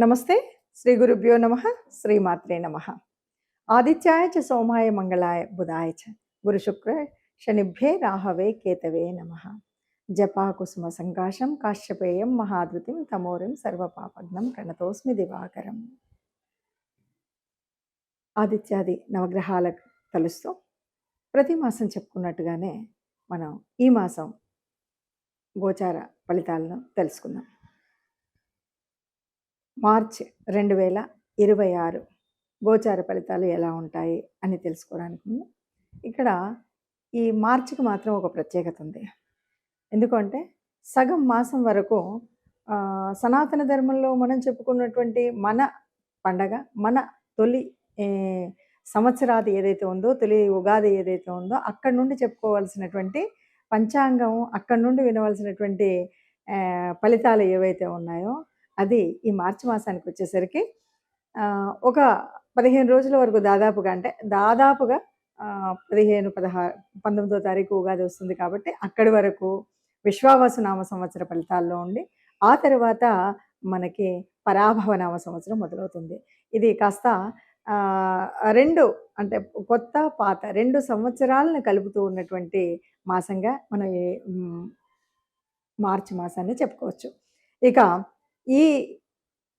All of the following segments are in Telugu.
నమస్తే. శ్రీ గురుభ్యో నమః. శ్రీమాత్రే నమః. ఆదిత్యాయ చ సోమాయ మంగళాయ బుధాయ చ గురు శుక్ర శనిభ్యే రాహవే కేతవే నమః. జపా కుసుమ సంకాశం కాశ్యపేయం మహాద్రుతిం తమోరిం సర్వపాపఘ్నం ప్రణతోస్మి దివాకరం. ఆదిత్యాది నవగ్రహాలకు కలుస్తూ ప్రతి మాసం చెప్పుకున్నట్టుగానే మనం ఈ మాసం గోచార ఫలితాలను తెలుసుకుందాం. మార్చి 2026 గోచార ఫలితాలు ఎలా ఉంటాయి అని తెలుసుకోవడానికి ముందు ఇక్కడ ఈ మార్చికి మాత్రం ఒక ప్రత్యేకత ఉంది. ఎందుకంటే సగం మాసం వరకు సనాతన ధర్మంలో మనం చెప్పుకున్నటువంటి మన పండగ, మన తొలి సంవత్సరాది ఏదైతే ఉందో, తొలి ఉగాది ఏదైతే ఉందో అక్కడి నుండి చెప్పుకోవాల్సినటువంటి పంచాంగం, అక్కడి నుండి వినవలసినటువంటి ఫలితాలు ఏవైతే ఉన్నాయో అది ఈ మార్చి మాసానికి వచ్చేసరికి ఒక 15 రోజుల వరకు దాదాపుగా 19వ తారీఖు ఉగాది వస్తుంది కాబట్టి అక్కడి వరకు విశ్వావసు నామ సంవత్సర ఫలితాల్లో ఉండి ఆ తర్వాత మనకి పరాభవ నామ సంవత్సరం మొదలవుతుంది. ఇది కాస్త 2 అంటే కొత్త పాత 2 సంవత్సరాలను కలుపుతూ ఉన్నటువంటి మాసంగా మనం ఈ మార్చి మాసాన్ని చెప్పుకోవచ్చు. ఇక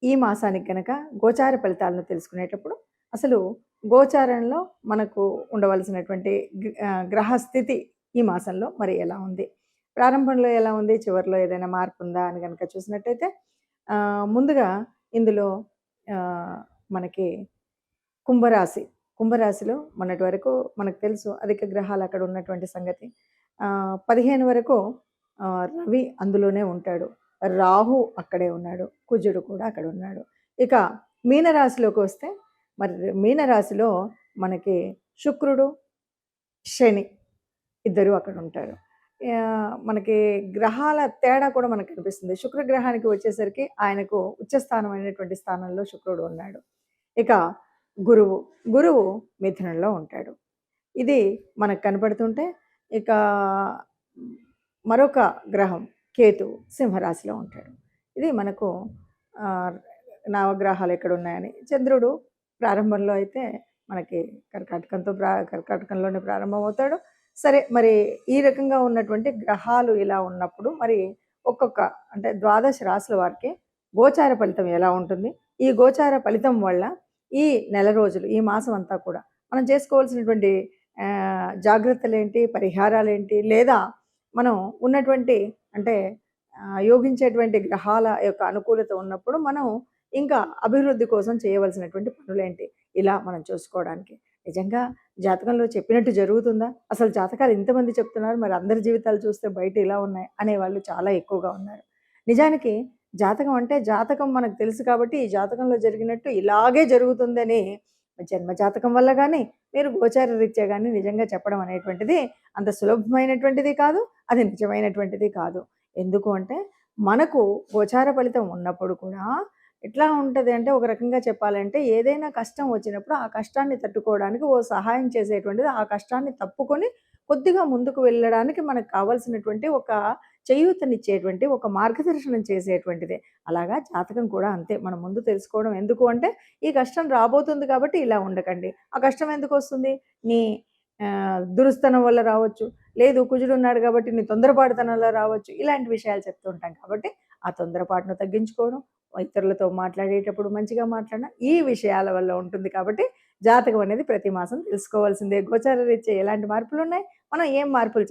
ఈ మాసానికి కనుక గోచార ఫలితాలను తెలుసుకునేటప్పుడు అసలు గోచారంలో మనకు ఉండవలసినటువంటి గ్రహస్థితి ఈ మాసంలో మరి ఎలా ఉంది, ప్రారంభంలో ఎలా ఉంది, చివరిలో ఏదైనా మార్పు ఉందా అని కనుక చూసినట్టయితే ముందుగా ఇందులో మనకి కుంభరాశిలో మొన్నటి వరకు మనకు తెలుసు అధిక గ్రహాలు అక్కడ ఉన్నటువంటి సంగతి. 15 వరకు రవి అందులోనే ఉంటాడు, రాహు అక్కడే ఉన్నాడు, కుజుడు కూడా అక్కడ ఉన్నాడు. ఇక మీనరాశిలోకి వస్తే మరి మీనరాశిలో మనకి శుక్రుడు, శని ఇద్దరు అక్కడ ఉంటారు. మనకి గ్రహాల తేడా కూడా మనకు కనిపిస్తుంది. శుక్రగ్రహానికి వచ్చేసరికి ఆయనకు ఉచ్చస్థానమైనటువంటి స్థానంలో శుక్రుడు ఉన్నాడు. ఇక గురువు మిథునంలో ఉంటాడు. ఇది మనకు కనపడుతుంటే ఇక మరొక గ్రహం కేతు సింహరాశిలో ఉంటాడు. ఇది మనకు నవగ్రహాలు ఎక్కడ ఉన్నాయని. చంద్రుడు ప్రారంభంలో అయితే మనకి కర్కాటకంలోనే ప్రారంభమవుతాడు. సరే, మరి ఈ రకంగా ఉన్నటువంటి గ్రహాలు ఇలా ఉన్నప్పుడు మరి ఒక్కొక్క అంటే 12 రాశుల వారికి గోచార ఫలితం ఎలా ఉంటుంది, ఈ గోచార ఫలితం వల్ల ఈ నెల రోజులు ఈ మాసం అంతా కూడా మనం చేసుకోవాల్సినటువంటి జాగ్రత్తలు ఏంటి, పరిహారాలు ఏంటి, లేదా మనం ఉన్నటువంటి అంటే యోగించేటువంటి గ్రహాల యొక్క అనుకూలత ఉన్నప్పుడు మనం ఇంకా అభివృద్ధి కోసం చేయవలసినటువంటి పనులేంటి, ఇలా మనం చూసుకోవడానికి. నిజంగా జాతకంలో చెప్పినట్టు జరుగుతుందా? అసలు జాతకాలు ఇంతమంది చెప్తున్నారు, మరి అందరి జీవితాలు చూస్తే బయట ఇలా ఉన్నాయి అనేవాళ్ళు చాలా ఎక్కువగా ఉన్నారు. నిజానికి జాతకం అంటే జాతకం మనకు తెలుసు కాబట్టి ఈ జాతకంలో జరిగినట్టు ఇలాగే జరుగుతుందని జన్మ జాతకం వల్ల కానీ మీరు గోచార రీత్యా కానీ నిజంగా చెప్పడం అనేటువంటిది అంత సులభమైనటువంటిది కాదు, అది నిజమైనటువంటిది కాదు. ఎందుకు అంటే మనకు గోచార ఫలితం ఉన్నప్పుడు కూడా ఎట్లా ఉంటుంది అంటే ఒక రకంగా చెప్పాలంటే ఏదైనా కష్టం వచ్చినప్పుడు ఆ కష్టాన్ని తట్టుకోవడానికి ఓ సహాయం చేసేటువంటిది, ఆ కష్టాన్ని తప్పుకొని కొద్దిగా ముందుకు వెళ్ళడానికి మనకు కావాల్సినటువంటి ఒక చేయూతనిచ్చేటువంటి ఒక మార్గదర్శనం చేసేటువంటిదే. అలాగా జాతకం కూడా అంతే. మనం ముందు తెలుసుకోవడం ఎందుకు అంటే ఈ కష్టం రాబోతుంది కాబట్టి ఇలా ఉండకండి. ఆ కష్టం ఎందుకు వస్తుంది? నీ దురుస్తనం వల్ల రావచ్చు, లేదు కుజుడు ఉన్నాడు కాబట్టి నీ తొందరపాటుతనంలో రావచ్చు. ఇలాంటి విషయాలు చెప్తూ ఉంటాం కాబట్టి ఆ తొందరపాటును తగ్గించుకోవడం, ఇతరులతో మాట్లాడేటప్పుడు మంచిగా మాట్లాడడం, ఈ విషయాల వల్ల ఉంటుంది. కాబట్టి జాతకం అనేది ప్రతి మాసం తెలుసుకోవాల్సిందే. గోచార రీత్యా ఎలాంటి మార్పులు ఉన్నాయి, మనం ఏం మార్పులు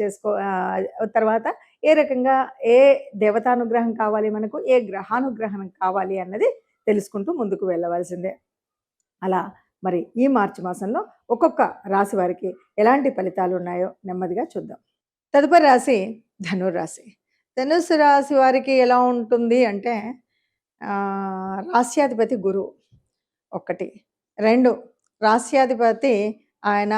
తర్వాత ఏ రకంగా ఏ దేవతానుగ్రహం కావాలి మనకు, ఏ గ్రహానుగ్రహం కావాలి అన్నది తెలుసుకుంటూ ముందుకు వెళ్ళవలసిందే. అలా మరి ఈ మార్చి మాసంలో ఒక్కొక్క రాశి వారికి ఎలాంటి ఫలితాలు ఉన్నాయో నెమ్మదిగా చూద్దాం. తదుపరి రాశి ధనుర్రాశి. ధనుస్సు రాశి వారికి ఎలా ఉంటుంది అంటే రాస్యాధిపతి గురువు 1, 2 రాస్యాధిపతి ఆయన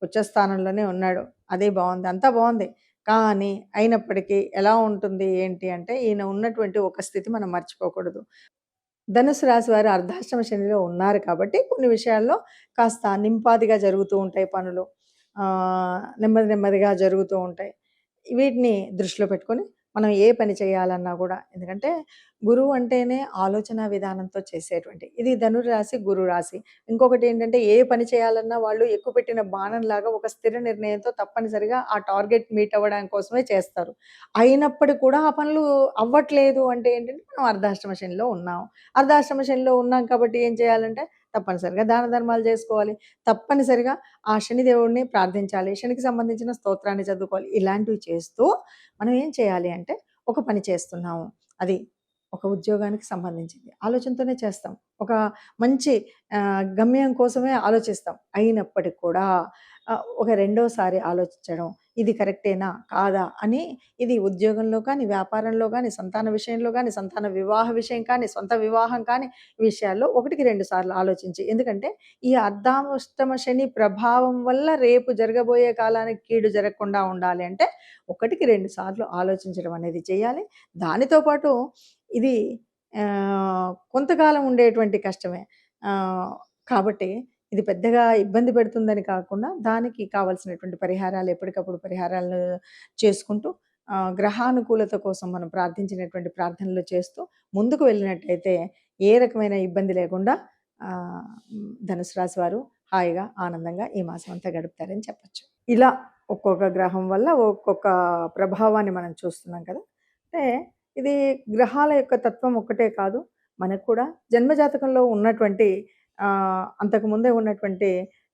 ఉచ్చస్థానంలోనే ఉన్నాడు. అదే బాగుంది, అంతా బాగుంది. కానీ అయినప్పటికీ ఎలా ఉంటుంది ఏంటి అంటే ఈయన ఉన్నటువంటి ఒక స్థితి మనం మర్చిపోకూడదు. ధనుసు రాశి వారు అర్ధాష్టమ శనిలో ఉన్నారు కాబట్టి కొన్ని విషయాల్లో కాస్త నింపాదిగా జరుగుతూ ఉంటాయి పనులు, నెమ్మదిగా జరుగుతూ ఉంటాయి. వీటిని దృష్టిలో పెట్టుకొని మనం ఏ పని చేయాలన్నా గూడా. ఎందుకంటే గురువు అంటేనే ఆలోచన విధానంతో చేసేటువంటి ఇది ధనుర్రాశి, గురు రాశి. ఇంకొకటేంటంటే ఏ పని చేయాలన్నా వాళ్ళు ఎక్కుపెట్టిన బాణంలాగా ఒక స్థిర నిర్ణయంతో తప్పనిసరిగా ఆ టార్గెట్ మీట్ అవ్వడం కోసమే చేస్తారు. అయినప్పటికి కూడా ఆ పనులు అవ్వట్లేదు అంటే ఏంటంటే మనం అర్ధాష్టమ శనిలో ఉన్నాం. అర్ధాష్టమ శనిలో ఉన్నాం కాబట్టి ఏం చేయాలంటే తప్పనిసరిగా దాన ధర్మాలు చేసుకోవాలి. తప్పనిసరిగా ఆ శనిదేవుడిని ప్రార్థించాలి. శనికి సంబంధించిన స్తోత్రాన్ని చదువుకోవాలి. ఇలాంటివి చేస్తూ మనం ఏం చేయాలి అంటే ఒక పని చేస్తున్నాము. అది ఒక ఉద్యోగానికి సంబంధించింది. ఆలోచనతోనే చేస్తాం. ఒక మంచి గమ్యం కోసమే ఆలోచిస్తాం. అయినప్పటికి కూడా ఒక రెండోసారి ఆలోచించడం. ఇది కరెక్టేనా? కాదా? అని ఇది ఉద్యోగంలో కానీ, వ్యాపారంలో గానీ, సంతాన విషయంలో గానీ, సంతాన వివాహ విషయం కానీ, సొంత వివాహం కానీ విషయాల్లో 1కి 2 సార్లు ఆలోచించి. ఎందుకంటే ఈ అర్ధాష్టమ శని ప్రభావం వల్ల రేపు జరగబోయే కాలానికి కీడు జరగకుండా ఉండాలి అంటే 1కి 2 సార్లు ఆలోచించడం అనేది చేయాలి. దానితో పాటు ఇది కొంతకాలం ఉండేటువంటి కష్టమే. కాబట్టి ఇది పెద్దగా ఇబ్బంది పెడుతుందని కాకుండా, దానికి కావాల్సినటువంటి పరిహారాలు ఎప్పటికప్పుడు పరిహారాలు చేసుకుంటూ, గ్రహానుకూలత కోసం మనం ప్రార్థించినటువంటి ప్రార్థనలు చేస్తూ ముందుకు వెళ్ళినట్టయితే ఏ రకమైన ఇబ్బంది లేకుండా ధనుసు రాశి వారు హాయిగా, ఆనందంగా ఈ మాసం అంతా గడుపుతారని చెప్పొచ్చు. ఇలా ఒక్కొక్క గ్రహం వల్ల ఒక్కొక్క ప్రభావాన్ని మనం చూస్తున్నాం కదా! అంటే ఇది గ్రహాల యొక్క తత్వం ఒక్కటే కాదు. మనకు కూడా జన్మజాతకంలో ఉన్నటువంటి అంతకుముందే ఉన్నటువంటి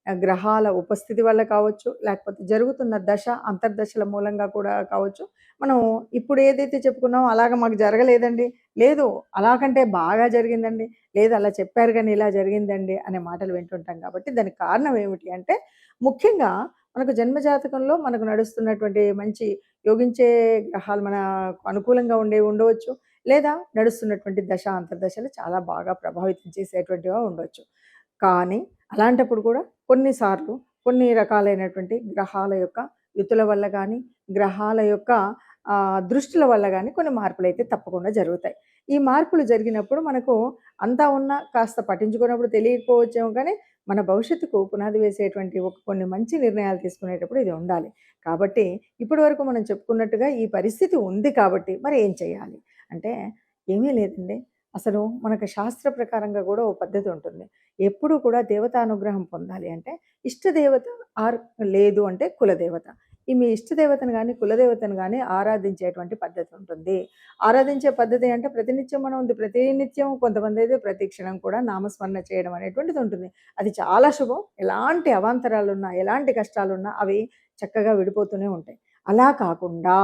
గ్రహాల ఉపస్థితి వల్ల కావచ్చు, లేకపోతే జరుగుతున్న దశ, అంతర్దశల మూలంగా కూడా కావచ్చు. మనం ఇప్పుడు ఏదైతే చెప్పుకున్నామో అలాగ మాకు జరగలేదండి, లేదు అలాకంటే బాగా జరిగిందండి, లేదు అలా చెప్పారు గానీ ఇలా జరిగిందండి అనే మాటలు వింటుంటాం కాబట్టి దానికి కారణం ఏమిటి అంటే ముఖ్యంగా మనకు జన్మజాతకంలో మనకు నడుస్తున్నటువంటి మంచి యోగించే గ్రహాలు మనకు అనుకూలంగా ఉండేవి ఉండవచ్చు. లేదా నడుస్తున్నటువంటి దశ, అంతర్దశలు చాలా బాగా ప్రభావితం చేసేటువంటివిగా ఉండొచ్చు. కానీ అలాంటప్పుడు కూడా కొన్నిసార్లు కొన్ని రకాలైనటువంటి గ్రహాల యొక్క యుతుల వల్ల గానీ, గ్రహాల యొక్క దృష్టుల వల్ల గానీ కొన్ని మార్పులైతే తప్పకుండా జరుగుతాయి. ఈ మార్పులు జరిగినప్పుడు మనకు అంతా ఉన్నా కాస్త పట్టించుకున్నప్పుడు తెలియకపోవచ్చేమో కానీ, మన భవిష్యత్తుకు పునాది వేసేటువంటి కొన్ని మంచి నిర్ణయాలు తీసుకునేటప్పుడు ఇది ఉండాలి. కాబట్టి ఇప్పటి వరకు మనం చెప్పుకున్నట్టుగా ఈ పరిస్థితి ఉంది కాబట్టి మరి ఏం చేయాలి? అంటే ఏమీ లేదండి. అసలు మనకు శాస్త్ర ప్రకారంగా కూడా ఓ పద్ధతి ఉంటుంది. ఎప్పుడూ కూడా దేవతానుగ్రహం పొందాలి అంటే ఇష్టదేవత ఆర్ లేదు అంటే కులదేవత. ఈ మీ ఇష్టదేవతను గానీ, కులదేవతను గానీ ఆరాధించేటువంటి పద్ధతి ఉంటుంది. ఆరాధించే పద్ధతి అంటే ప్రతినిత్యం మనం ప్రతినిత్యం కొంతమందైతే ప్రతి క్షణం కూడా నామస్మరణ చేయడం అనేటువంటిది ఉంటుంది. అది చాలా శుభం. ఎలాంటి అవాంతరాలున్నా, ఎలాంటి కష్టాలున్నా అవి చక్కగా విడిపోతూనే ఉంటాయి. అలా కాకుండా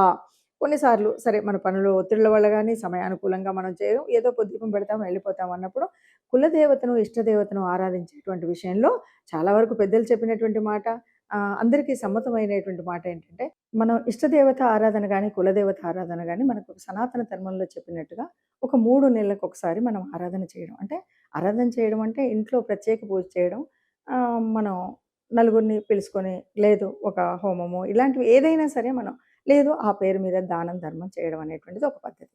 కొన్నిసార్లు సరే మన పనులు ఒత్తిళ్ళ వల్ల గానీ, సమయానుకూలంగా మనం చేయడం, ఏదో పొద్దుపం పెడతాం, వెళ్ళిపోతాం అన్నప్పుడు కులదేవతను, ఇష్టదేవతను ఆరాధించేటువంటి విషయంలో చాలా వరకు పెద్దలు చెప్పినటువంటి మాట అందరికీ సమ్మతమైనటువంటి మాట ఏంటంటే, మనం ఇష్టదేవత ఆరాధన గానీ, కులదేవత ఆరాధన గానీ మనకు సనాతన ధర్మంలో చెప్పినట్టుగా ఒక 3 నెలలకొకసారి మనం ఆరాధన చేయడం. అంటే ఆరాధన చేయడం అంటే ఇంట్లో ప్రత్యేక పూజ చేయడం. మనం నలుగురిని పిలుసుకొని, లేదు ఒక హోమము ఇలాంటివి ఏదైనా సరే మనం లేదు ఆ పేరు మీద దానం, ధర్మం చేయడం అనేటువంటిది ఒక పద్ధతి.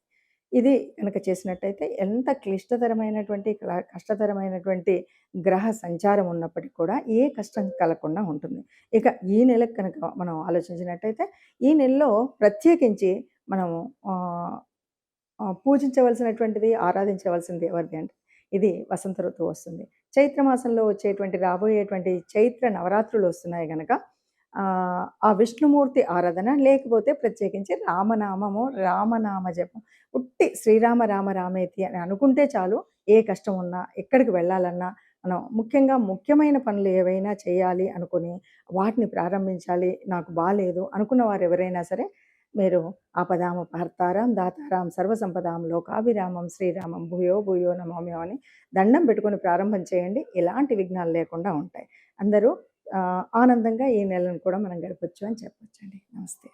ఇది గనక చేసినట్టయితే ఎంత క్లిష్టతరమైనటువంటి, కష్టతరమైనటువంటి గ్రహ సంచారం ఉన్నప్పటికి కూడా ఏ కష్టం కలగకుండా ఉంటుంది. ఇక ఈ నెలకు కనుక మనం ఆలోచించినట్టయితే, ఈ నెలలో ప్రత్యేకించి మనము పూజించవలసినటువంటిది, ఆరాధించవలసింది ఎవరిది అంటే, ఇది వసంత ఋతువు వస్తుంది. చైత్ర మాసంలో వచ్చేటువంటి రాబోయేటువంటి చైత్ర నవరాత్రులు వస్తున్నాయి గనక ఆ విష్ణుమూర్తి ఆరాధన లేకపోతే ప్రత్యేకించి రామనామము, రామనామ జపం. ఉట్టి శ్రీరామ రామ రామేతి అని అనుకుంటే చాలు. ఏ కష్టం ఉన్నా, ఎక్కడికి వెళ్ళాలన్నా మనం ముఖ్యంగా ముఖ్యమైన పనులు ఏవైనా చేయాలి అనుకుని వాటిని ప్రారంభించాలి. నాకు బాలేదు అనుకున్న వారు ఎవరైనా సరే మీరు ఆపదామపహర్తారం దాతారాం సర్వసంపదాం లోకాభిరామం శ్రీరామం భూయో భూయో నమామ్యో అని దండం పెట్టుకొని ప్రారంభం చేయండి. ఎలాంటి విఘ్నాలు లేకుండా ఉంటాయి. అందరూ ఆనందంగా ఈ నెలను కూడా మనం గడపొచ్చు అని చెప్పొచ్చండి. నమస్తే.